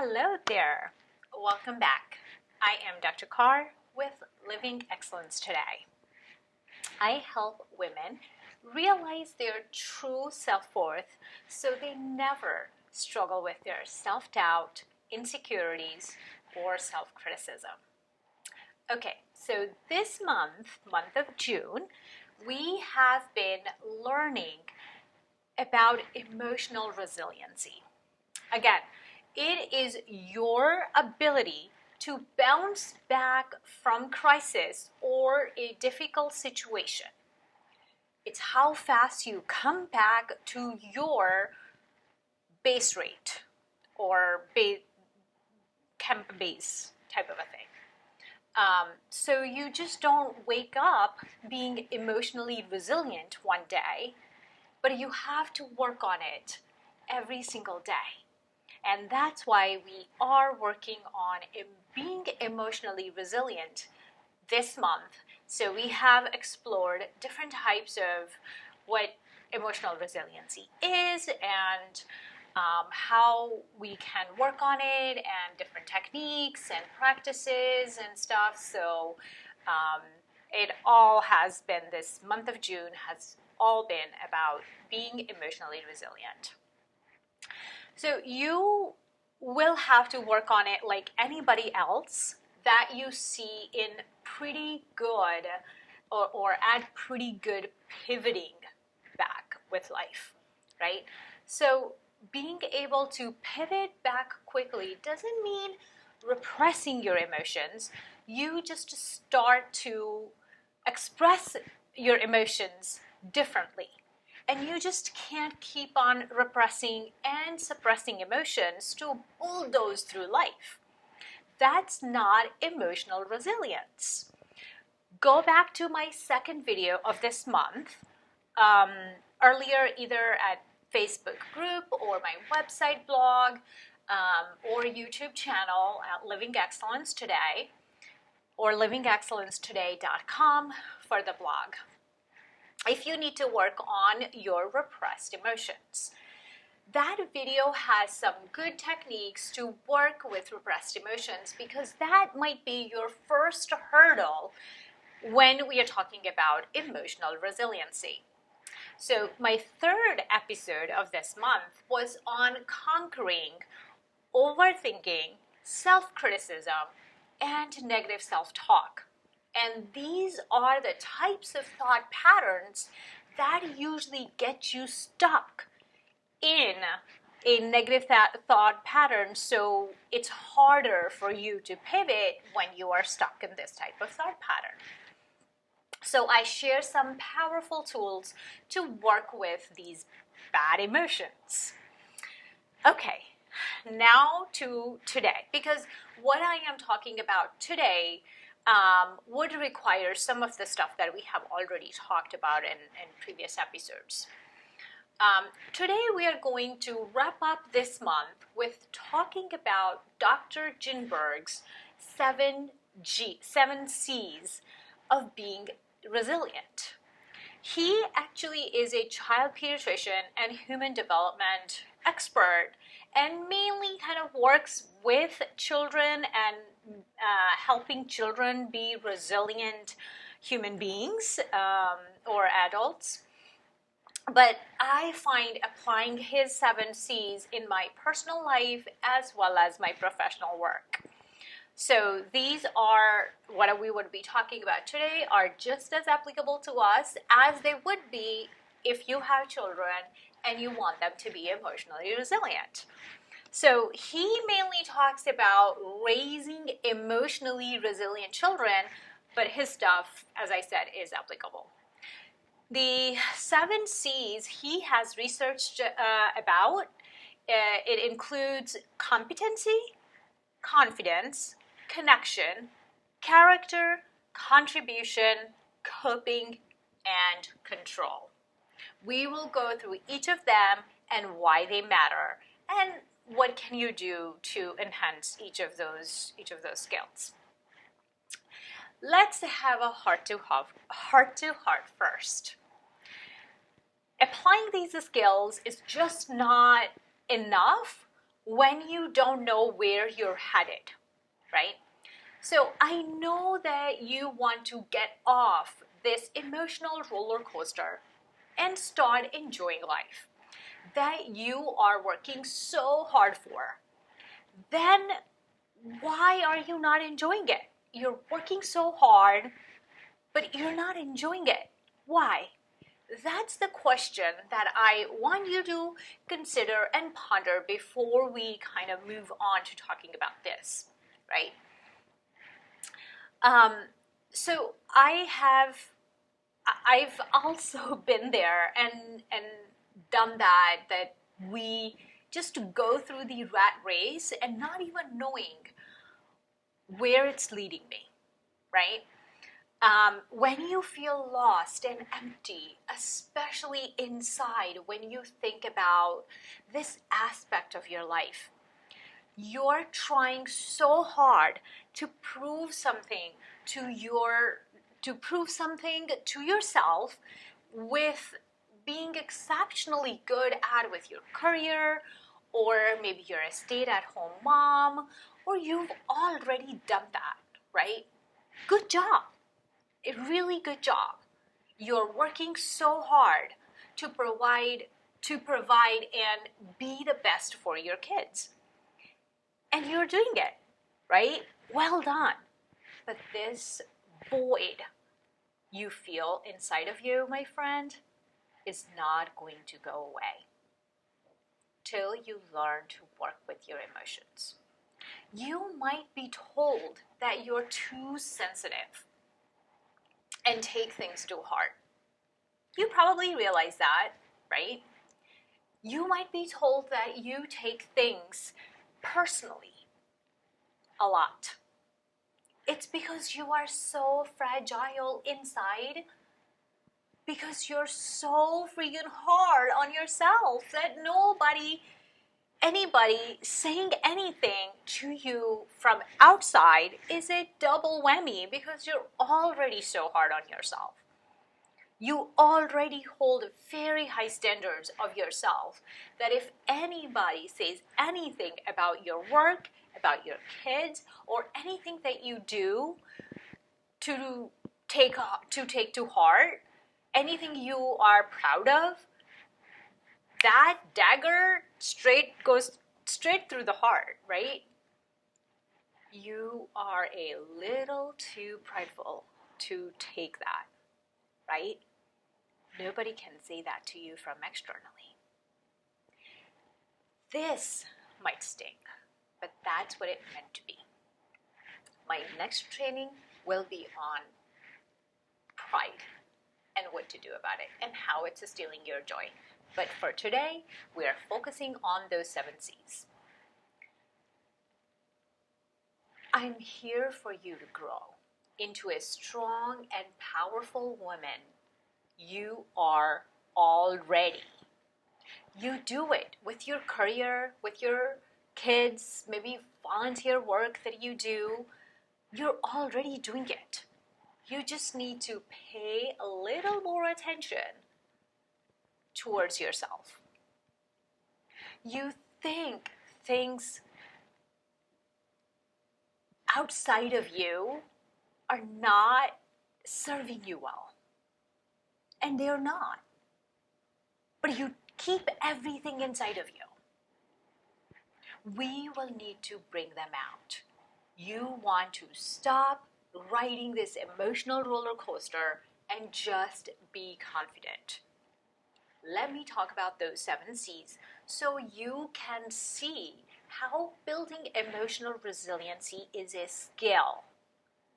Hello there. Welcome back. I am Dr. Carr with Living Excellence Today. I help women realize their true self-worth so they never struggle with their self-doubt, insecurities, or self-criticism. Okay, so this month of June, we have been learning about emotional resiliency. Again, it is your ability to bounce back from crisis or a difficult situation. It's how fast you come back to your base rate or camp base type of a thing. So you just don't wake up being emotionally resilient one day, but you have to work on it every single day. And that's why we are working on being emotionally resilient this month. So we have explored different types of what emotional resiliency is and how we can work on it and different techniques and practices and stuff. So it all has been, this month of June has all been about being emotionally resilient. So you will have to work on it like anybody else that you see in pretty good or at pretty good pivoting back with life, right? So being able to pivot back quickly doesn't mean repressing your emotions. You just start to express your emotions differently. And you just can't keep on repressing and suppressing emotions to bulldoze through life. That's not emotional resilience. Go back to my second video of this month, earlier either at Facebook group or my website blog or YouTube channel at Living Excellence Today or livingexcellencetoday.com for the blog. If you need to work on your repressed emotions. That video has some good techniques to work with repressed emotions because that might be your first hurdle when we are talking about emotional resiliency. So my third episode of this month was on conquering overthinking, self-criticism, and negative self-talk. And these are the types of thought patterns that usually get you stuck in a negative thought pattern, so it's harder for you to pivot when you are stuck in this type of thought pattern. So I share some powerful tools to work with these bad emotions. Okay, now to today, because what I am talking about today would require some of the stuff that we have already talked about in previous episodes. Today we are going to wrap up this month with talking about Dr. Ginsburg's 7 C's of being resilient. He actually is a child pediatrician and human development expert and mainly kind of works with children and helping children be resilient human beings or adults. But I find applying his 7 C's in my personal life as well as my professional work. So these are what we would be talking about today are just as applicable to us as they would be if you have children and you want them to be emotionally resilient. So he mainly talks about raising emotionally resilient children, but his stuff, as I said, is applicable. The 7 C's he has researched about, it includes competency, confidence, connection, character, contribution, coping, and control. We will go through each of them and why they matter and what can you do to enhance each of those skills. Let's have a heart-to-heart first. Applying these skills is just not enough when you don't know where you're headed, right? So I know that you want to get off this emotional roller coaster and start enjoying life that you are working so hard for. Then why are you not enjoying it? You're working so hard, but you're not enjoying it. Why? That's the question that I want you to consider and ponder before we kind of move on to talking about this, right? So I've also been there and done that we just to go through the rat race and not even knowing where it's leading me, right? When you feel lost and empty, especially inside, when you think about this aspect of your life, you're trying so hard to prove something to yourself with being exceptionally good at with your career, or maybe you're a stay-at-home mom, or you've already done that, right? Good job. A really good job. You're working so hard to provide and be the best for your kids. And you're doing it, right? Well done. But this void you feel inside of you, my friend, is not going to go away till you learn to work with your emotions. You might be told that you're too sensitive and take things too hard. You probably realize that, right? You might be told that you take things personally a lot. It's because you are so fragile inside, because you're so freaking hard on yourself that anybody saying anything to you from outside is a double whammy, because you're already so hard on yourself. You already hold very high standards of yourself that if anybody says anything about your work, about your kids, or anything that you do to take to heart, anything you are proud of, that dagger goes straight through the heart, right? You are a little too prideful to take that, right? Nobody can say that to you from externally. This might stink, but that's what it meant to be. My next training will be on pride and what to do about it and how it's stealing your joy. But for today, we are focusing on those 7 C's. I'm here for you to grow into a strong and powerful woman. You are already. You do it with your career, with your kids, maybe volunteer work that you do. You're already doing it. You just need to pay a little more attention towards yourself. You think things outside of you are not serving you well. And they're not. But you keep everything inside of you. We will need to bring them out. You want to stop riding this emotional roller coaster and just be confident. Let me talk about those 7 C's so you can see how building emotional resiliency is a skill,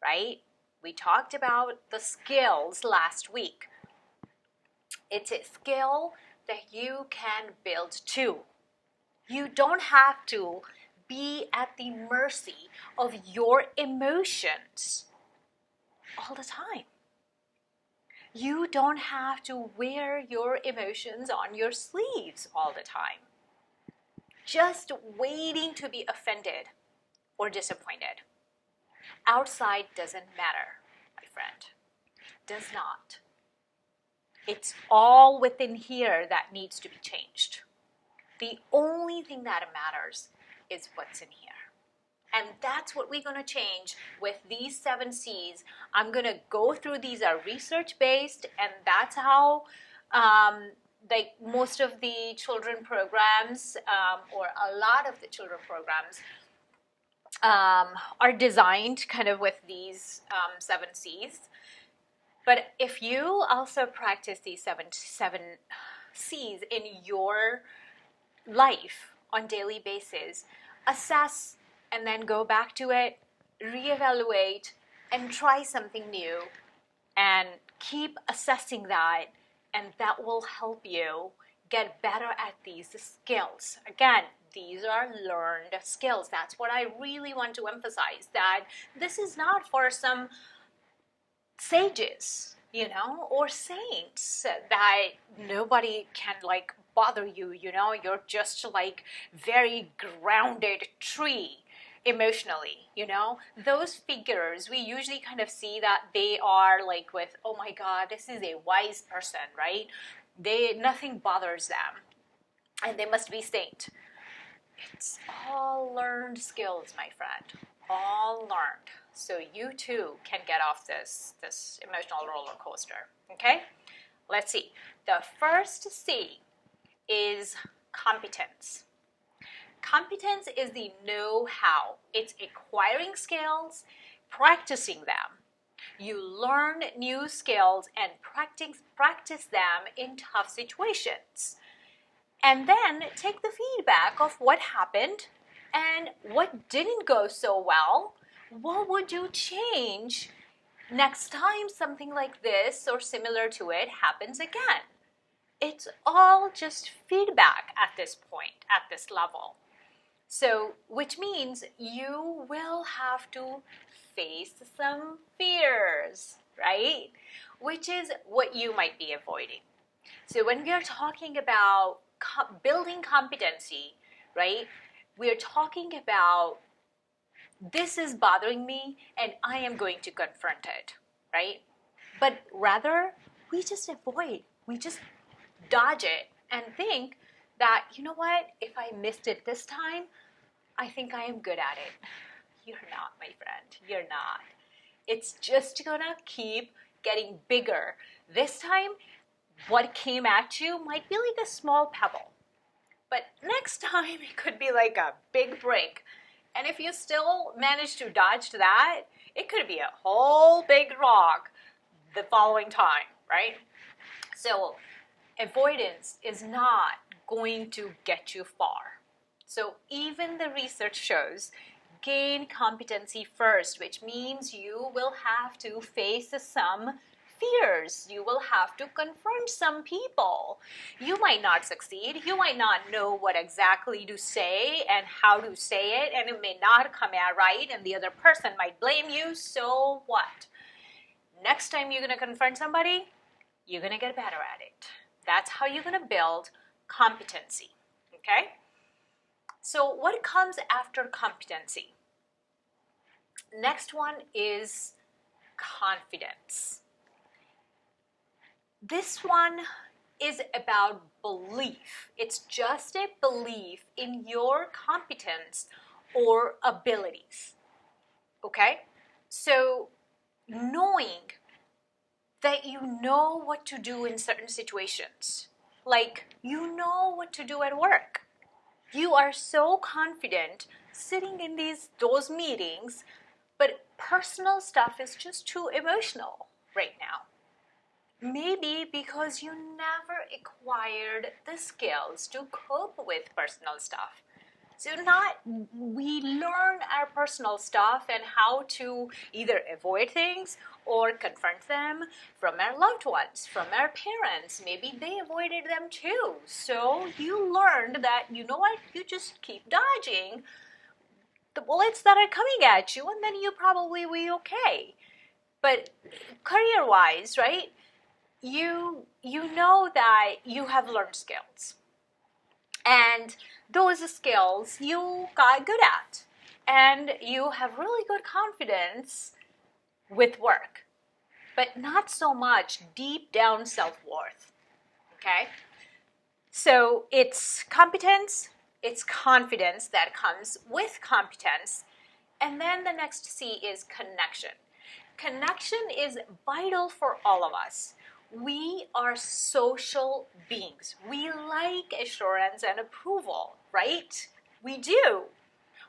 right? We talked about the skills last week. It's a skill that you can build too. You don't have to be at the mercy of your emotions all the time. You don't have to wear your emotions on your sleeves all the time, just waiting to be offended or disappointed. Outside doesn't matter, my friend. Does not. It's all within here that needs to be changed. The only thing that matters is what's in here. And that's what we're going to change with these 7 C's. I'm going to go through, these are research-based, and that's how like most of the children programs, or a lot of the children programs, are designed kind of with these 7 C's. But if you also practice these seven C's in your life on daily basis, assess and then go back to it, reevaluate, and try something new, and keep assessing that, and that will help you get better at these skills. Again, these are learned skills. That's what I really want to emphasize, that this is not for some sages, or saints that nobody can bother you, you're just very grounded tree emotionally, those figures, we usually kind of see that they are with, oh my God, this is a wise person, right? Nothing bothers them and they must be saint. It's all learned skills, my friend, all learned. So you too can get off this emotional roller coaster, okay? Let's see. The first C is competence. Competence is the know-how. It's acquiring skills, practicing them. You learn new skills and practice them in tough situations. And then take the feedback of what happened and what didn't go so well. What would you change next time something like this or similar to it happens again? It's all just feedback at this point, at this level. So, which means you will have to face some fears, right? Which is what you might be avoiding. So when we are talking about building competency, right, we are talking about this is bothering me and I am going to confront it, right? But rather, we just avoid, we just dodge it and think that, you know what, if I missed it this time, I think I am good at it. You're not, my friend, you're not. It's just gonna keep getting bigger. This time, what came at you might be like a small pebble. But next time, it could be like a big brick. And if you still manage to dodge that, it could be a whole big rock the following time, right? So avoidance is not going to get you far. So even the research shows, gain competency first, which means you will have to face some fears. You will have to confront some people. You might not succeed. You might not know what exactly to say and how to say it, and it may not come out right, and the other person might blame you. So what? Next time you're going to confront somebody, you're going to get better at it. That's how you're going to build competency, okay? So what comes after competency? Next one is confidence. This one is about belief. It's just a belief in your competence or abilities, okay? So knowing that you know what to do in certain situations, like you know what to do at work. You are so confident sitting in those meetings, but personal stuff is just too emotional right now. Maybe because you never acquired the skills to cope with personal stuff. So we learn our personal stuff and how to either avoid things or confront them from our loved ones, from our parents. Maybe they avoided them too. So you learned that, you know what, you just keep dodging the bullets that are coming at you and then you probably will be okay. But career-wise, right, you know that you have learned skills. And those skills you got good at. And you have really good confidence with work. But not so much deep down self-worth. Okay? So it's competence, it's confidence that comes with competence. And then the next C is connection. Connection is vital for all of us. We are social beings. We like assurance and approval, right? We do.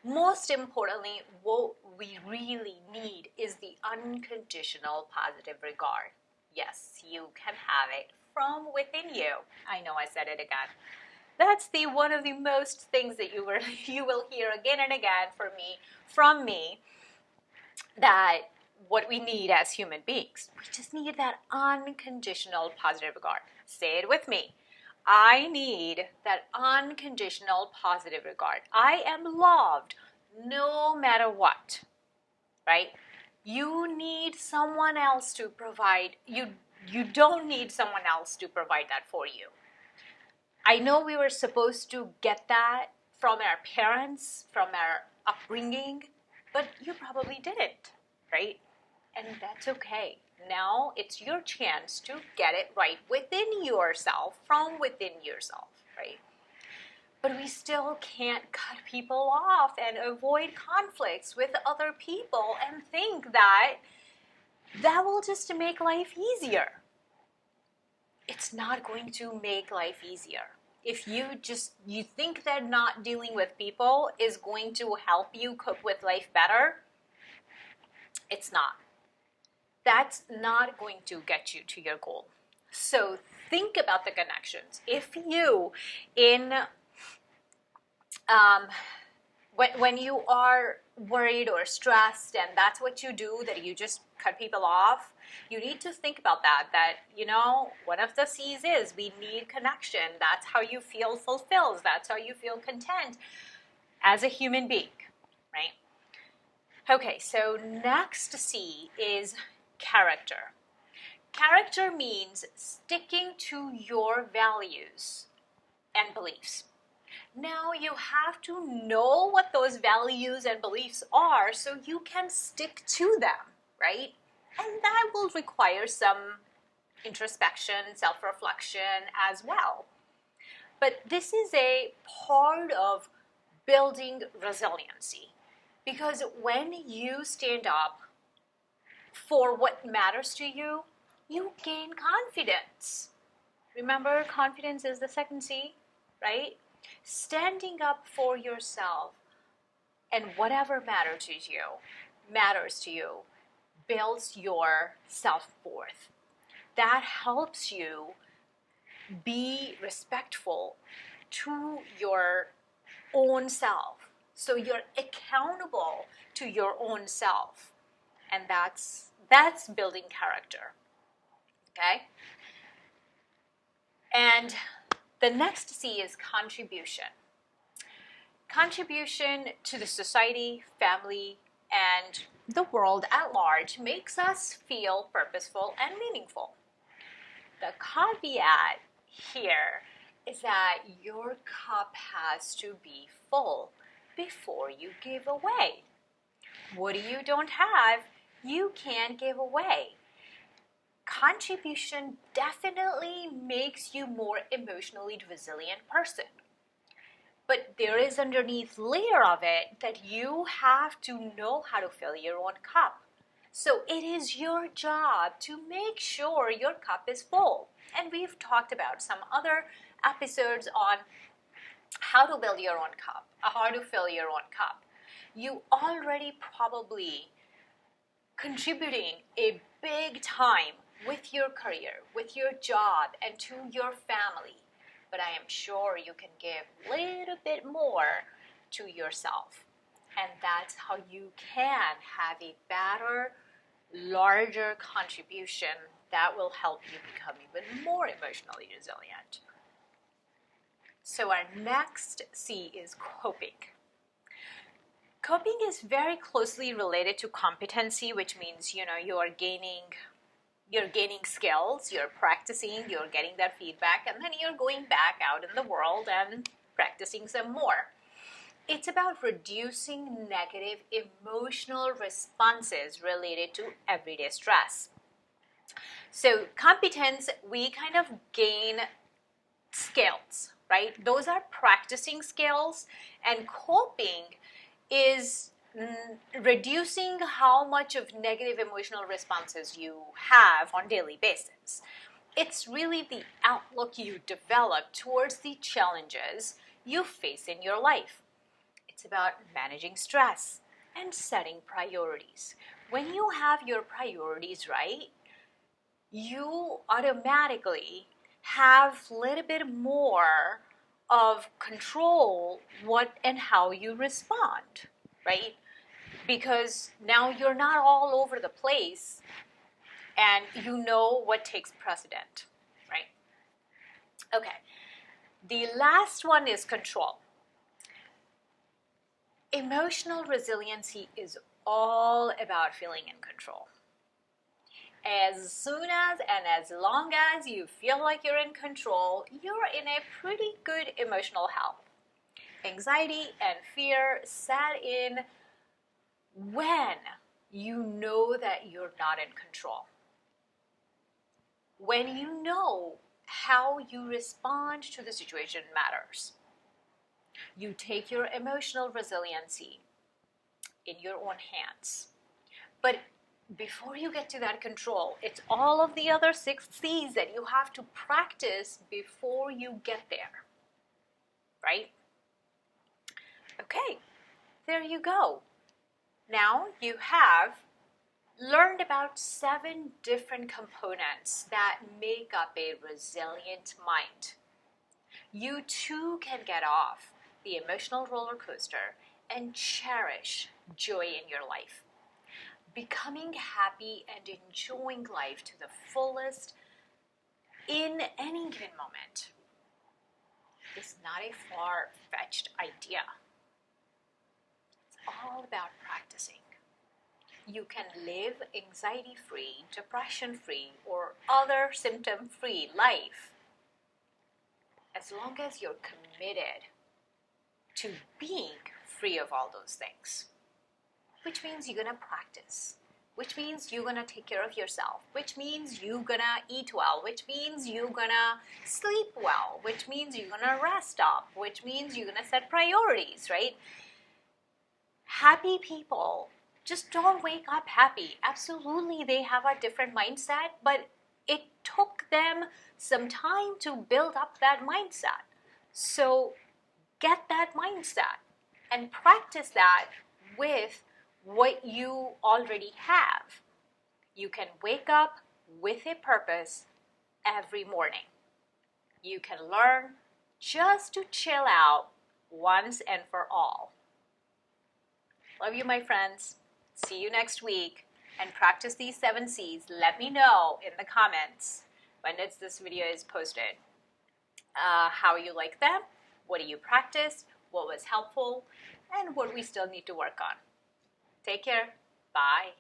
Most importantly, what we really need is the unconditional positive regard. Yes, you can have it from within you. I know I said it again. That's the one of the most things that you will hear again and again from me, that what we need as human beings. We just need that unconditional positive regard. Say it with me. I need that unconditional positive regard. I am loved no matter what, right? You need someone else to provide. You don't need someone else to provide that for you. I know we were supposed to get that from our parents, from our upbringing, but you probably didn't, right? And that's okay. Now it's your chance to get it right within yourself, from within yourself, right? But we still can't cut people off and avoid conflicts with other people and think that that will just make life easier. It's not going to make life easier. If you think that not dealing with people is going to help you cope with life better, it's not. That's not going to get you to your goal. So think about the connections. If you, when you are worried or stressed and that's what you do, that you just cut people off, you need to think about that, one of the C's is we need connection. That's how you feel fulfilled. That's how you feel content as a human being, right? Okay, so next C is character. Character means sticking to your values and beliefs. Now you have to know what those values and beliefs are so you can stick to them, right? And that will require some introspection, self-reflection as well. But this is a part of building resiliency, because when you stand up for what matters to you, you gain confidence. Remember, confidence is the second C, right? Standing up for yourself and whatever matters to you, builds your self-worth. That helps you be respectful to your own self. So you're accountable to your own self. And that's building character. Okay? And the next C is contribution. Contribution to the society, family, and the world at large makes us feel purposeful and meaningful. The caveat here is that your cup has to be full before you give away. What you don't have, you can't give away. Contribution definitely makes you more emotionally resilient person. But there is underneath layer of it that you have to know how to fill your own cup. So it is your job to make sure your cup is full. And we've talked about some other episodes on how to build your own cup, how to fill your own cup. You already probably contributing a big time with your career, with your job, and to your family. But I am sure you can give a little bit more to yourself. And that's how you can have a better, larger contribution that will help you become even more emotionally resilient. So our next C is coping. Coping is very closely related to competency, which means, you're gaining skills, you're practicing, you're getting that feedback, and then you're going back out in the world and practicing some more. It's about reducing negative emotional responses related to everyday stress. So competence, we kind of gain skills, right? Those are practicing skills, and coping is reducing how much of negative emotional responses you have on a daily basis. It's really the outlook you develop towards the challenges you face in your life. It's about managing stress and setting priorities. When you have your priorities right, you automatically have a little bit more of control what and how you respond, right? Because now you're not all over the place and you know what takes precedent, right? Okay, the last one is control. Emotional resiliency is all about feeling in control. As soon as and as long as you feel like you're in control, you're in a pretty good emotional health. Anxiety and fear set in when you know that you're not in control. When you know how you respond to the situation matters. You take your emotional resiliency in your own hands. But before you get to that control, it's all of the other 6 C's that you have to practice before you get there, right? Okay, there you go. Now you have learned about 7 different components that make up a resilient mind. You too can get off the emotional roller coaster and cherish joy in your life. Becoming happy and enjoying life to the fullest in any given moment is not a far-fetched idea. It's all about practicing. You can live anxiety-free, depression-free, or other symptom-free life as long as you're committed to being free of all those things. Which means you're gonna practice, which means you're gonna take care of yourself, which means you're gonna eat well, which means you're gonna sleep well, which means you're gonna rest up, which means you're gonna set priorities, right? Happy people just don't wake up happy. Absolutely, they have a different mindset, but it took them some time to build up that mindset. So get that mindset and practice that with what you already have. You can wake up with a purpose every morning. You can learn just to chill out once and for all. Love you, my friends. See you next week. And practice these 7 C's. Let me know in the comments when this video is posted how you like them, what do you practice, what was helpful, and what we still need to work on. Take care. Bye.